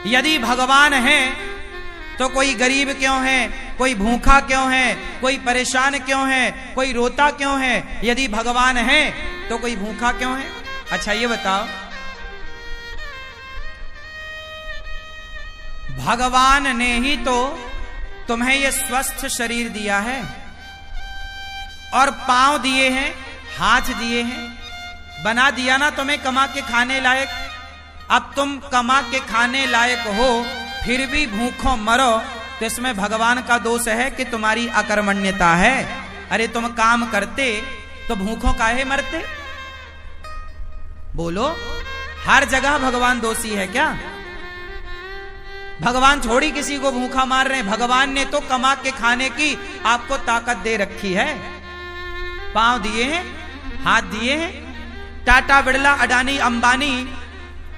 यदि भगवान है तो कोई गरीब क्यों है, कोई भूखा क्यों है, कोई परेशान क्यों है, कोई रोता क्यों है? यदि भगवान है तो कोई भूखा क्यों है? अच्छा ये बताओ, भगवान ने ही तो तुम्हें ये स्वस्थ शरीर दिया है और पांव दिए हैं, हाथ दिए हैं, बना दिया ना तुम्हें कमा के खाने लायक। अब तुम कमा के खाने लायक हो फिर भी भूखों मरो तो इसमें भगवान का दोष है कि तुम्हारी अकर्मण्यता है। अरे तुम काम करते तो भूखों काहे मरते? बोलो, हर जगह भगवान दोषी है क्या? भगवान थोड़ी किसी को भूखा मार रहे हैं। भगवान ने तो कमा के खाने की आपको ताकत दे रखी है। पांव दिए हैं, हाथ दिए हैं। टाटा, बिड़ला, अडानी, अंबानी,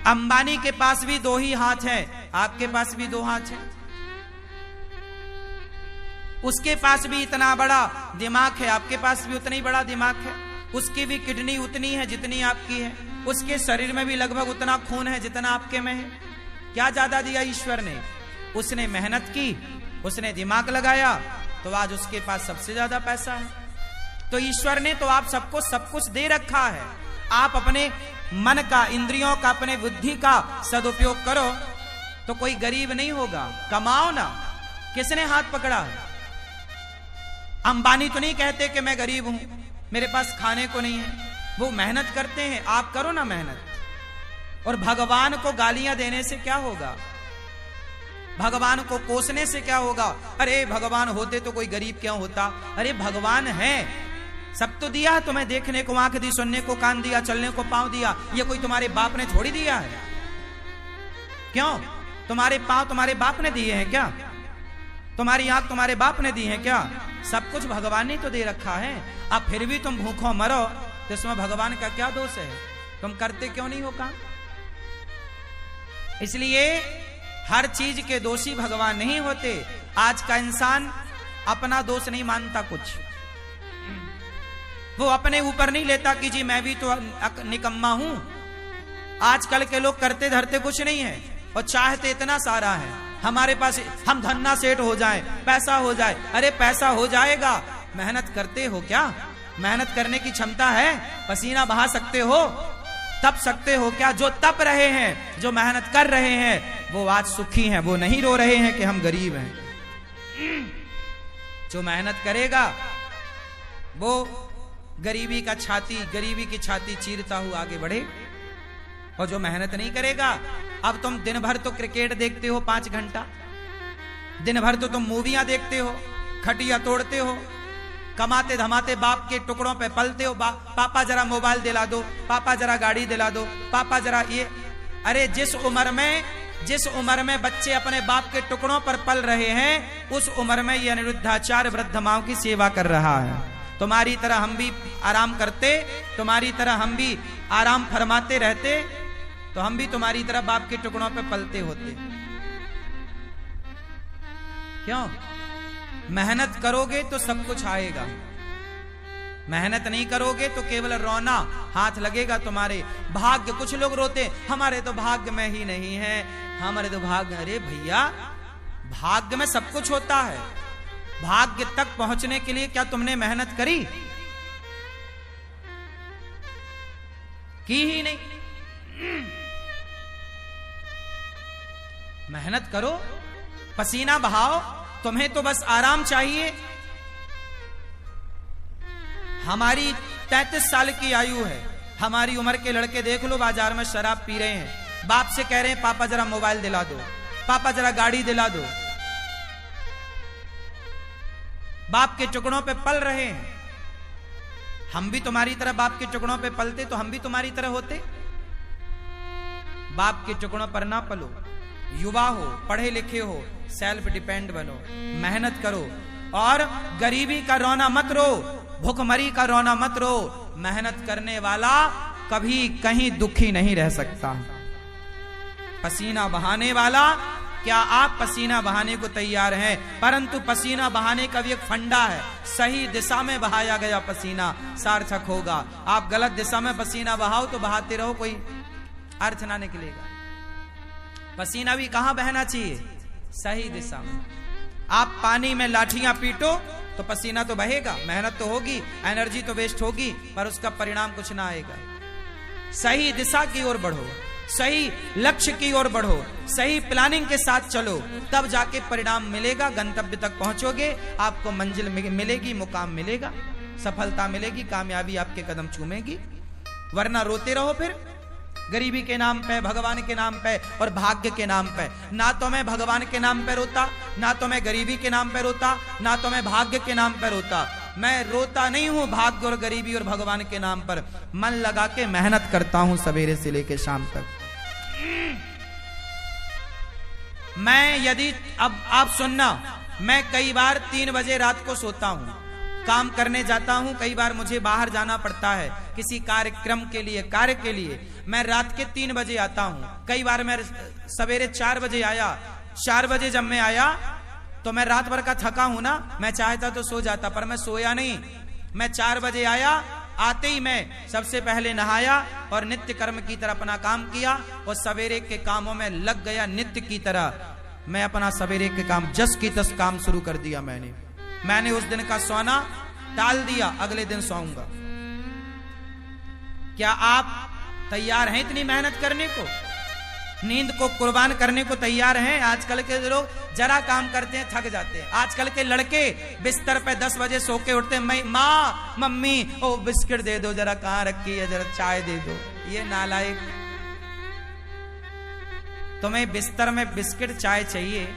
अंबानी के पास भी दो ही हाथ है, आपके पास भी दो हाथ है। उसके पास भी इतना बड़ा दिमाग है, आपके पास भी उतना ही बड़ा दिमाग है। उसकी भी किडनी उतनी है जितनी आपकी है। उसके शरीर में भी लगभग उतना खून है जितना आपके में है। क्या ज्यादा दिया ईश्वर ने? उसने मेहनत की, उसने दिमाग लगाया, तो आज उसके पास सबसे ज्यादा पैसा है। तो ईश्वर ने तो आप सबको सब कुछ दे रखा है। आप अपने मन का, इंद्रियों का, अपने बुद्धि का सदुपयोग करो तो कोई गरीब नहीं होगा। कमाओ ना। किसने हाथ पकड़ा है? अंबानी तो नहीं कहते कि मैं गरीब हूं, मेरे पास खाने को नहीं है। वो मेहनत करते हैं, आप करो ना मेहनत। और भगवान को गालियां देने से क्या होगा? भगवान को कोसने से क्या होगा? अरे भगवान होते तो कोई गरीब क्यों होता? अरे भगवान है, सब तो दिया है तुम्हें। देखने को आंख दी, सुनने को कान दिया, चलने को पांव दिया। ये कोई तुम्हारे बाप ने थोड़ी दिया है। क्यों? तुम्हारे पांव तुम्हारे बाप ने दिए हैं क्या? तुम्हारी आंख तुम्हारे बाप ने दी है क्या? सब कुछ भगवान ने तो दे रखा है। अब फिर भी तुम भूखों मरो तो इसमें भगवान का क्या दोष है? तुम करते क्यों नहीं हो काम? इसलिए हर चीज के दोषी भगवान नहीं होते। आज का इंसान अपना दोष नहीं मानता कुछ। वो अपने ऊपर नहीं लेता कि जी मैं भी तो निकम्मा हूं। आजकल के लोग करते धरते कुछ नहीं है और चाहते इतना सारा है। हमारे पास, हम धन्ना सेठ हो जाए, पैसा हो जाए। अरे पैसा हो जाएगा, मेहनत करते हो क्या? मेहनत करने की क्षमता है? पसीना बहा सकते हो? तप सकते हो क्या? जो तप रहे हैं, जो मेहनत कर रहे हैं, वो आज सुखी हैं। वो नहीं रो रहे हैं कि हम गरीब हैं। जो मेहनत करेगा वो गरीबी की छाती चीरता हुआ आगे बढ़े। और जो मेहनत नहीं करेगा, अब तुम दिन भर तो क्रिकेट देखते हो 5 घंटा, दिन भर तो तुम मूवियां देखते हो, खटिया तोड़ते हो, कमाते धमाते बाप के टुकड़ों पे पलते हो। पापा जरा मोबाइल दिला दो, पापा जरा गाड़ी दिला दो, पापा जरा ये। अरे जिस उम्र में बच्चे अपने बाप के टुकड़ों पर पल रहे हैं, उस उम्र में ये अनिरुद्धाचार्य वृद्ध माओ की सेवा कर रहा है। तुम्हारी तरह हम भी आराम करते, तुम्हारी तरह हम भी आराम फरमाते रहते, तो हम भी तुम्हारी तरह बाप के टुकड़ों पे पलते होते। क्यों? मेहनत करोगे तो सब कुछ आएगा। मेहनत नहीं करोगे तो केवल रोना हाथ लगेगा तुम्हारे। भाग्य, कुछ लोग रोते हमारे तो भाग्य में ही नहीं है, हमारे तो भाग्य। अरे भैया, भाग्य में सब कुछ होता है। भाग्य तक पहुंचने के लिए क्या तुमने मेहनत करी? की ही नहीं। मेहनत करो, पसीना बहाओ। तुम्हें तो बस आराम चाहिए। हमारी 33 साल की आयु है। हमारी उम्र के लड़के देख लो, बाजार में शराब पी रहे हैं, बाप से कह रहे हैं पापा जरा मोबाइल दिला दो, पापा जरा गाड़ी दिला दो। बाप के टुकड़ों पे पल रहे हैं। हम भी तुम्हारी तरह बाप के टुकड़ों पे पलते तो हम भी तुम्हारी तरह होते। बाप के टुकड़ों पर ना पलो। युवा हो, पढ़े लिखे हो, सेल्फ डिपेंड बनो, मेहनत करो। और गरीबी का रोना मत रो, भूखमरी का रोना मत रो। मेहनत करने वाला कभी कहीं दुखी नहीं रह सकता। पसीना बहाने वाला, क्या आप पसीना बहाने को तैयार हैं? परंतु पसीना बहाने का भी एक फंडा है। सही दिशा में बहाया गया पसीना सार्थक होगा। आप गलत दिशा में पसीना बहाओ तो बहाते रहो, कोई अर्थ ना निकलेगा। पसीना भी कहां बहना चाहिए? सही दिशा में। आप पानी में लाठियां पीटो तो पसीना तो बहेगा, मेहनत तो होगी, एनर्जी तो वेस्ट होगी, पर उसका परिणाम कुछ ना आएगा। सही दिशा की ओर बढ़ो, सही लक्ष्य की ओर बढ़ो, सही प्लानिंग के साथ चलो, तब जाके परिणाम मिलेगा, गंतव्य तक पहुंचोगे, आपको मंजिल मिलेगी, मुकाम मिलेगा, सफलता मिलेगी, कामयाबी आपके कदम चूमेगी। वरना रोते रहो फिर गरीबी के नाम पे, भगवान के नाम पे और भाग्य के नाम पे। ना तो मैं भगवान के नाम पे रोता, ना तो मैं गरीबी के नाम पे रोता, ना तो मैं भाग्य के नाम पे रोता। मैं रोता नहीं हूं भाग्य और गरीबी और भगवान के नाम पर, मन लगा के मेहनत करता हूं सवेरे से लेकर शाम तक। मैं यदि अब आप सुनना, मैं कई बार 3 बजे रात को सोता हूं, काम करने जाता हूं, कई बार मुझे बाहर जाना पड़ता है किसी कार्यक्रम के लिए, कार्य के लिए, मैं रात के 3 बजे आता हूं। कई बार मैं सवेरे 4 बजे आया। 4 बजे जब मैं आया तो मैं रात भर का थका हूं ना, मैं चाहता तो सो जाता, पर मैं सोया नहीं। मैं 4 बजे आया, आते ही मैं सबसे पहले नहाया और नित्य कर्म की तरह अपना काम किया और सवेरे के कामों में लग गया। नित्य की तरह मैं अपना सवेरे के काम जस की तस काम शुरू कर दिया। मैंने उस दिन का सोना टाल दिया, अगले दिन सोऊंगा। क्या आप तैयार हैं इतनी मेहनत करने को, नींद को कुर्बान करने को तैयार हैं? आजकल के लोग जरा काम करते हैं थक जाते हैं। आजकल के लड़के बिस्तर पे 10 बजे सो के उठते हैं, माँ मम्मी ओ बिस्किट दे दो, जरा कहां रखी है, जरा चाय दे दो। ये नालायक, तुम्हें बिस्तर में बिस्किट चाय चाहिए,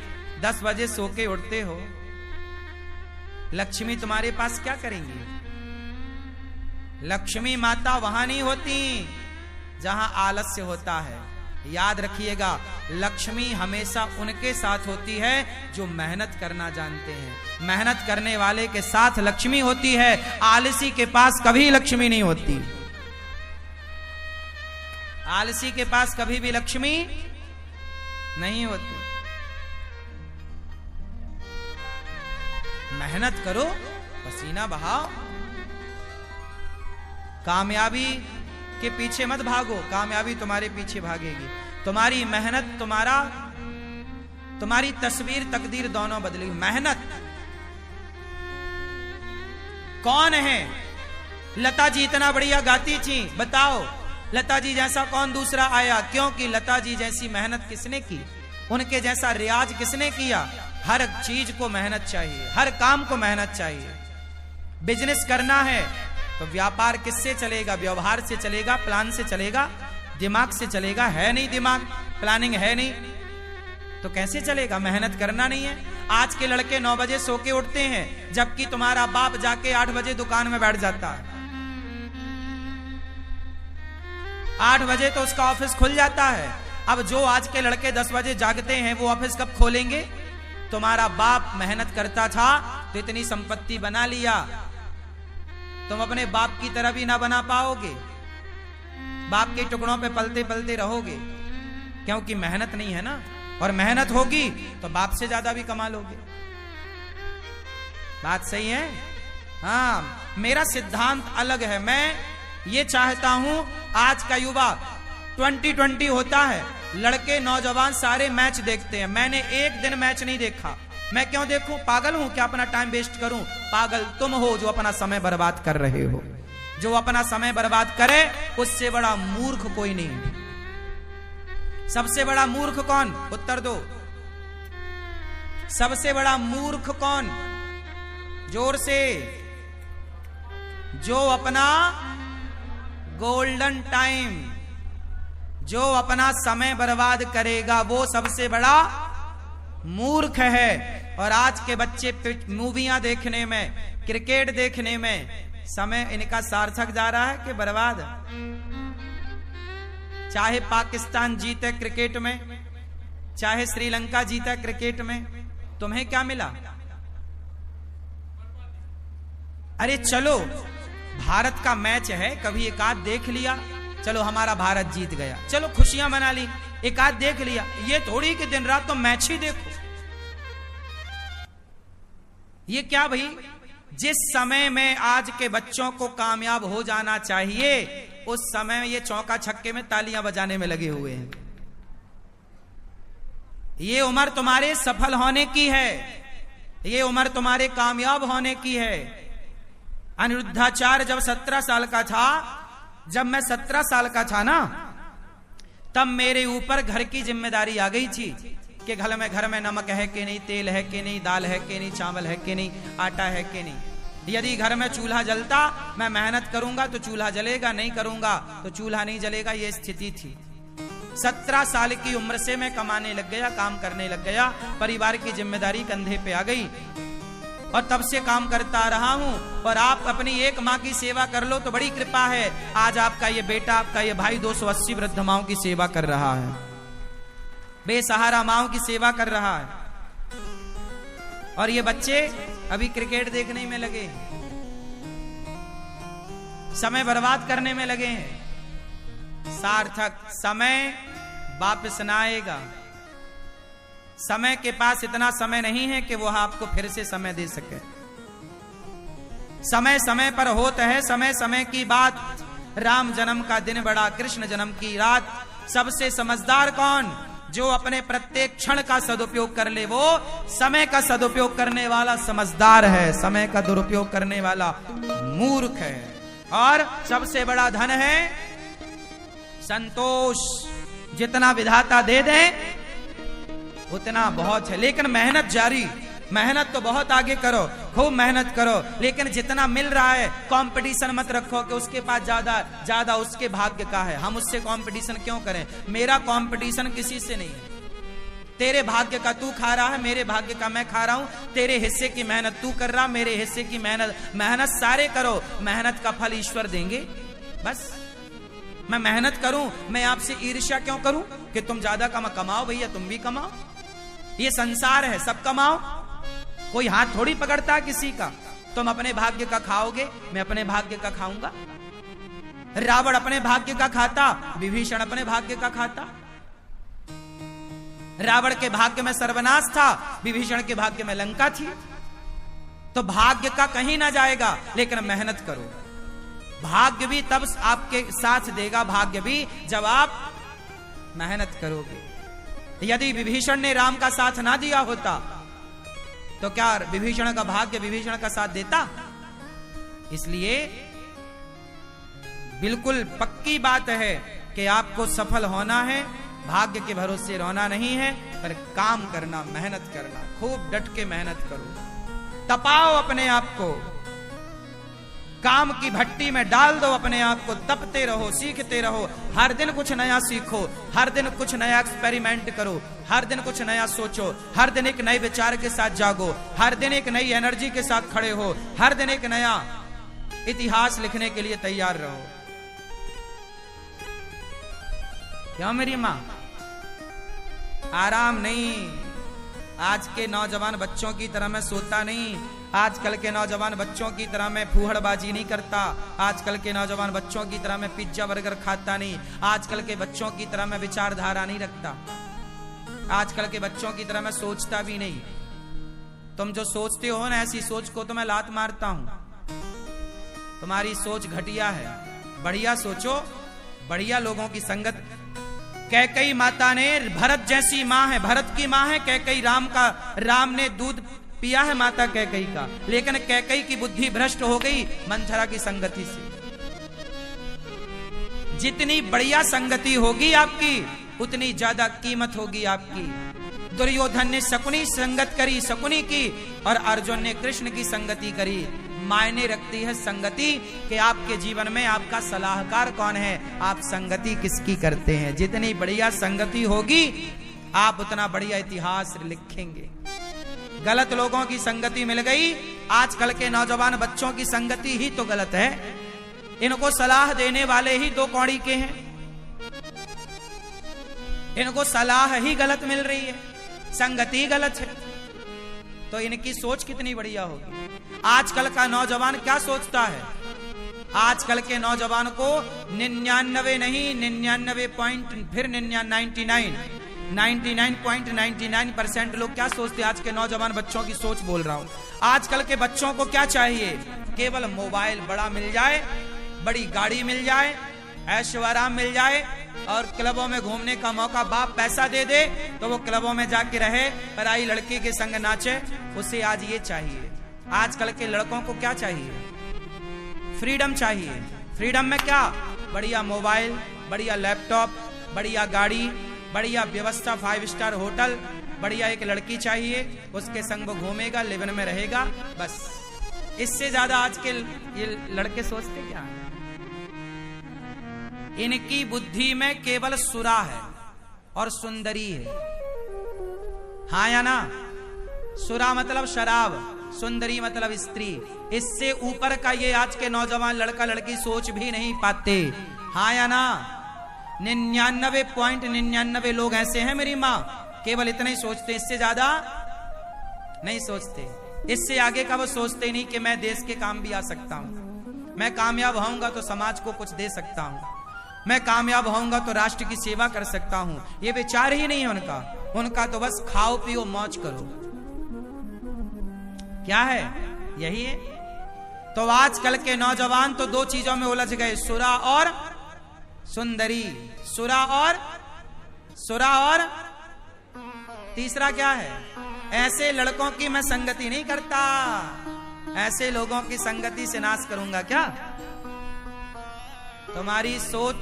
10 बजे सो के उठते हो। लक्ष्मी तुम्हारे पास क्या करेंगी? लक्ष्मी माता वहां नहीं होती जहां आलस्य होता है। याद रखिएगा, लक्ष्मी हमेशा उनके साथ होती है जो मेहनत करना जानते हैं। मेहनत करने वाले के साथ लक्ष्मी होती है, आलसी के पास कभी लक्ष्मी नहीं होती। आलसी के पास कभी भी लक्ष्मी नहीं होती। मेहनत करो, पसीना बहाओ, कामयाबी के पीछे मत भागो, कामयाबी तुम्हारे पीछे भागेगी। तुम्हारी मेहनत तुम्हारी तस्वीर तकदीर दोनों बदलेगी। मेहनत कौन है? लता जी इतना बढ़िया गाती थी, बताओ लता जी जैसा कौन दूसरा आया? क्योंकि लता जी जैसी मेहनत किसने की, उनके जैसा रियाज किसने किया? हर चीज को मेहनत चाहिए, हर काम को मेहनत चाहिए। बिजनेस करना है तो व्यापार किससे चलेगा? व्यवहार से चलेगा, प्लान से चलेगा, दिमाग से चलेगा। है नहीं दिमाग, प्लानिंग है नहीं, तो कैसे चलेगा? मेहनत करना नहीं है। आज के लड़के 9 बजे सो के उठते हैं, जबकि तुम्हारा बाप जाके 8 बजे दुकान में बैठ जाता है। 8 बजे तो उसका ऑफिस खुल जाता है। अब जो आज के लड़के 10 बजे जागते हैं, वो ऑफिस कब खोलेंगे? तुम्हारा बाप मेहनत करता था तो इतनी संपत्ति बना लिया, तुम अपने बाप की तरह भी ना बना पाओगे। बाप के टुकड़ों पे पलते पलते रहोगे, क्योंकि मेहनत नहीं है ना। और मेहनत होगी तो बाप से ज्यादा भी कमा लोगे। बात सही है? हाँ, मेरा सिद्धांत अलग है। मैं ये चाहता हूं, आज का युवा 2020 होता है, लड़के नौजवान सारे मैच देखते हैं। मैंने एक दिन मैच नहीं देखा। मैं क्यों देखूं? पागल हूं क्या अपना टाइम वेस्ट करूं? पागल तुम हो जो अपना समय बर्बाद कर रहे हो। जो अपना समय बर्बाद करे उससे बड़ा मूर्ख कोई नहीं। सबसे बड़ा मूर्ख कौन? उत्तर दो। सबसे बड़ा मूर्ख कौन? जोर से। जो अपना गोल्डन टाइम, जो अपना समय बर्बाद करेगा, वो सबसे बड़ा मूर्ख है। और आज के बच्चे मूवियां देखने में, क्रिकेट देखने में समय इनका सार्थक जा रहा है कि बर्बाद? चाहे पाकिस्तान जीते क्रिकेट में, चाहे श्रीलंका जीता क्रिकेट में, तुम्हें क्या मिला? अरे चलो, भारत का मैच है, कभी एक आध देख लिया, चलो हमारा भारत जीत गया, चलो खुशियां मना ली, एक आध देख लिया। ये थोड़ी कि दिन रात तो मैच ही देखो। ये क्या भाई? जिस समय में आज के बच्चों को कामयाब हो जाना चाहिए, उस समय ये चौका छक्के में तालियां बजाने में लगे हुए हैं। ये उम्र तुम्हारे सफल होने की है, ये उम्र तुम्हारे कामयाब होने की है। अनिरुद्धाचार्य जब 17 साल का था, जब मैं 17 साल का था ना, तब मेरे ऊपर घर की जिम्मेदारी आ गई थी कि घर में नमक है कि नहीं, तेल है कि नहीं, दाल है कि नहीं, चावल है कि नहीं, आटा है कि नहीं। यदि घर में चूल्हा जलता, मैं मेहनत करूंगा तो चूल्हा जलेगा, नहीं करूंगा तो चूल्हा नहीं जलेगा। ये स्थिति थी। 17 साल की उम्र से मैं कमाने लग गया, काम करने लग गया, परिवार की जिम्मेदारी कंधे पे आ गई और तब से काम करता रहा हूं। और आप अपनी एक माँ की सेवा कर लो तो बड़ी कृपा है। आज आपका ये बेटा, आपका ये भाई 280 वृद्ध माओं की सेवा कर रहा है, बेसहारा माओं की सेवा कर रहा है। और ये बच्चे अभी क्रिकेट देखने में लगे हैं, समय बर्बाद करने में लगे हैं। सार्थक समय वापस ना आएगा। समय के पास इतना समय नहीं है कि वो आपको फिर से समय दे सके। समय समय पर होता है, समय समय की बात। राम जन्म का दिन बड़ा, कृष्ण जन्म की रात। सबसे समझदार कौन? जो अपने प्रत्येक क्षण का सदुपयोग कर ले, वो समय का सदुपयोग करने वाला समझदार है। समय का दुरुपयोग करने वाला मूर्ख है। और सबसे बड़ा धन है संतोष। जितना विधाता दे दे उतना बहुत है, लेकिन मेहनत जारी। मेहनत तो बहुत आगे करो, खूब मेहनत करो, लेकिन जितना मिल रहा है कंपटीशन मत रखो कि उसके पास ज्यादा उसके भाग्य का है, हम उससे कंपटीशन क्यों करें। मेरा कंपटीशन किसी से नहीं है। तेरे भाग्य का तू खा रहा है, मेरे भाग्य का मैं खा रहा हूं। तेरे हिस्से की मेहनत तू कर रहा, मेरे हिस्से की मेहनत सारे करो। मेहनत का फल ईश्वर देंगे। बस मैं मेहनत करूं, मैं आपसे ईर्ष्या क्यों करूं कि तुम ज्यादा कमाओ। भैया तुम भी कमाओ, ये संसार है, सब कमाओ। कोई हाथ थोड़ी पकड़ता किसी का। तुम अपने भाग्य का खाओगे, मैं अपने भाग्य का खाऊंगा। रावण अपने भाग्य का खाता, विभीषण अपने भाग्य का खाता। रावण के भाग्य में सर्वनाश था, विभीषण के भाग्य में लंका थी। तो भाग्य का कहीं ना जाएगा, लेकिन मेहनत करो। भाग्य भी तब आपके साथ देगा, भाग्य भी जब आप मेहनत करोगे। यदि विभीषण ने राम का साथ ना दिया होता तो क्या विभीषण का भाग्य विभीषण का साथ देता? इसलिए बिल्कुल पक्की बात है कि आपको सफल होना है, भाग्य के भरोसे रोना नहीं है, पर काम करना, मेहनत करना, खूब डट के मेहनत करो। तपाओ अपने आप को, काम की भट्टी में डाल दो अपने आप को। तपते रहो, सीखते रहो, हर दिन कुछ नया सीखो, हर दिन कुछ नया एक्सपेरिमेंट करो, हर दिन कुछ नया सोचो, हर दिन एक नए विचार के साथ जागो, हर दिन एक नई एनर्जी के साथ खड़े हो, हर दिन एक नया इतिहास लिखने के लिए तैयार रहो। क्यों मेरी मां? आराम नहीं। आज के नौजवान बच्चों की तरह मैं सोता नहीं, आजकल के नौजवान बच्चों की तरह मैं फूहड़बाजी नहीं करता, आजकल के नौजवान बच्चों की तरह मैं पिज्जा बर्गर खाता नहीं, आजकल के बच्चों की तरह मैं विचारधारा नहीं रखता, आजकल के बच्चों की तरह मैं सोचता भी नहीं। तुम जो सोचते हो ना, ऐसी सोच को तो मैं लात मारता हूं। तुम्हारी सोच घटिया है, बढ़िया सोचो, बढ़िया लोगों की संगत। कैकई माता ने, भरत जैसी माँ है, भरत की माँ है कैकई, राम ने दूध पिया है माता कैकई का, लेकिन कैकई की बुद्धि भ्रष्ट हो गई मंथरा की संगति से। जितनी बढ़िया संगति होगी आपकी, उतनी ज्यादा कीमत होगी आपकी। दुर्योधन ने शकुनी संगत करी, शकुनी की, और अर्जुन ने कृष्ण की संगति करी। मायने रखती है संगति कि आपके जीवन में आपका सलाहकार कौन है, आप संगति किसकी करते हैं। जितनी बढ़िया संगति होगी, आप उतना बढ़िया इतिहास लिखेंगे। गलत लोगों की संगति मिल गई, आजकल के नौजवान बच्चों की संगति ही तो गलत है। इनको सलाह देने वाले ही दो कौड़ी के हैं, इनको सलाह ही गलत मिल रही है, संगति गलत है, तो इनकी सोच कितनी बढ़िया होगी। आजकल का नौजवान क्या सोचता है? आजकल के नौजवान को 99 नहीं, 99 पॉइंट, फिर 99.99% लोग क्या सोचते हैं? आज के नौजवान बच्चों की सोच बोल रहा हूं। आजकल के बच्चों को क्या चाहिए? केवल मोबाइल बड़ा मिल जाए, बड़ी गाड़ी मिल जाए, ऐशो आराम मिल जाए, और क्लबों में घूमने का मौका, बाप पैसा दे दे तो वो क्लबों में जाके रहे, पराई लड़की के संग नाचे। उसे आज ये चाहिए। आजकल के लड़कों को क्या चाहिए? फ्रीडम चाहिए। फ्रीडम में क्या? बढ़िया मोबाइल, बढ़िया लैपटॉप, बढ़िया गाड़ी, बढ़िया व्यवस्था, 5 स्टार होटल, बढ़िया एक लड़की चाहिए, उसके संग वो घूमेगा, लिवन में रहेगा, बस। इससे ज्यादा आज के ये लड़के सोचते क्या है? इनकी बुद्धि में केवल सुरा है और सुंदरी है। हाँ या ना? सुरा मतलब शराब, सुंदरी मतलब स्त्री। इससे ऊपर का ये आज के नौजवान लड़का लड़की सोच भी नहीं पाते। हाँ या ना? 99.99 लोग ऐसे हैं मेरी माँ, केवल इतना ही सोचते, इससे ज्यादा नहीं सोचते। इससे आगे का वो सोचते ही नहीं कि मैं देश के काम भी आ सकता हूं, मैं कामयाब होऊंगा तो समाज को कुछ दे सकता हूं, मैं कामयाब होऊंगा तो राष्ट्र की सेवा कर सकता हूं। ये विचार ही नहीं है उनका। उनका तो बस खाओ पियो मौज करो। क्या है? यही है। तो आजकल के नौजवान तो 2 चीजों में उलझ गए, सुरा और सुंदरी। सुरा और तीसरा क्या है? ऐसे लड़कों की मैं संगति नहीं करता, ऐसे लोगों की संगति से नाश करूंगा। क्या? तुम्हारी सोच,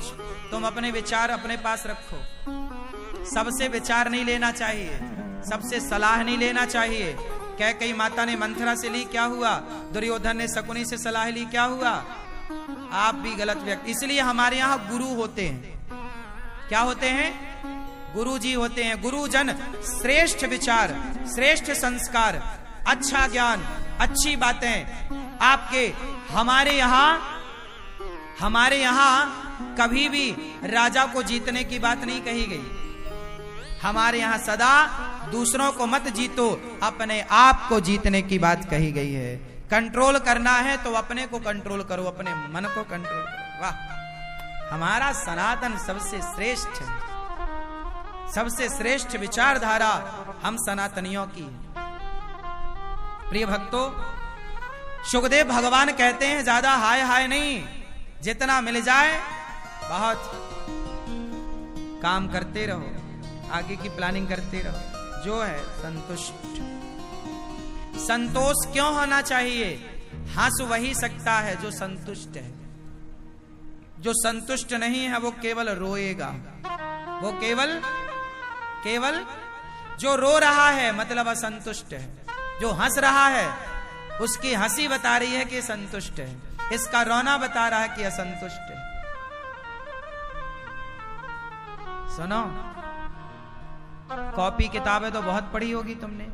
तुम अपने विचार अपने पास रखो। सबसे विचार नहीं लेना चाहिए, सबसे सलाह नहीं लेना चाहिए। कैकेयी माता ने मंथरा से ली, क्या हुआ? दुर्योधन ने शकुनी से सलाह ली, क्या हुआ? आप भी गलत व्यक्ति। इसलिए हमारे यहाँ गुरु होते हैं। क्या होते हैं? गुरु जी होते हैं। गुरुजन श्रेष्ठ विचार, श्रेष्ठ संस्कार, अच्छा ज्ञान, अच्छी बातें आपके। हमारे यहाँ कभी भी राजा को जीतने की बात नहीं कही गई। हमारे यहाँ सदा दूसरों को मत जीतो, अपने आप को जीतने की बात कही गई है। कंट्रोल करना है तो अपने को कंट्रोल करो, अपने मन को कंट्रोल करो। वाह! हमारा सनातन सबसे श्रेष्ठ है, सबसे श्रेष्ठ विचारधारा हम सनातनियों की। प्रिय भक्तों, सुखदेव भगवान कहते हैं ज्यादा हाय हाय नहीं, जितना मिल जाए बहुत। काम करते रहो, आगे की प्लानिंग करते रहो, जो है संतुष्ट। संतोष क्यों होना चाहिए? हंस वही सकता है जो संतुष्ट है। जो संतुष्ट नहीं है वो केवल रोएगा। वो केवल जो रो रहा है मतलब असंतुष्ट है। जो हंस रहा है उसकी हंसी बता रही है कि संतुष्ट है, इसका रोना बता रहा है कि असंतुष्ट है। सुनो, कॉपी किताबें तो बहुत पढ़ी होगी तुमने,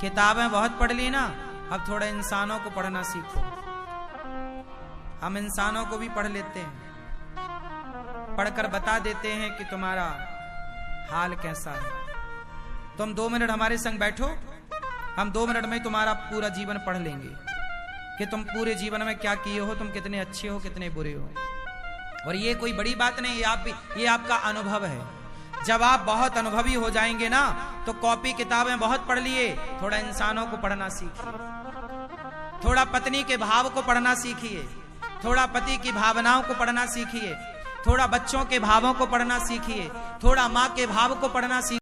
किताबें बहुत पढ़ ली ना। अब थोड़ा इंसानों को पढ़ना सीखो। हम इंसानों को भी पढ़ लेते हैं, पढ़कर बता देते हैं कि तुम्हारा हाल कैसा है। तुम 2 मिनट हमारे संग बैठो, हम 2 मिनट में तुम्हारा पूरा जीवन पढ़ लेंगे कि तुम पूरे जीवन में क्या किए हो, तुम कितने अच्छे हो, कितने बुरे हो। और ये कोई बड़ी बात नहीं, ये आपका अनुभव है। जब आप बहुत अनुभवी हो जाएंगे ना, तो कॉपी किताबें बहुत पढ़ लिए, थोड़ा इंसानों को पढ़ना सीखिए। थोड़ा पत्नी के भाव को पढ़ना सीखिए, थोड़ा पति की भावनाओं को पढ़ना सीखिए, थोड़ा बच्चों के भावों को पढ़ना सीखिए, थोड़ा माँ के भाव को पढ़ना सीखिए।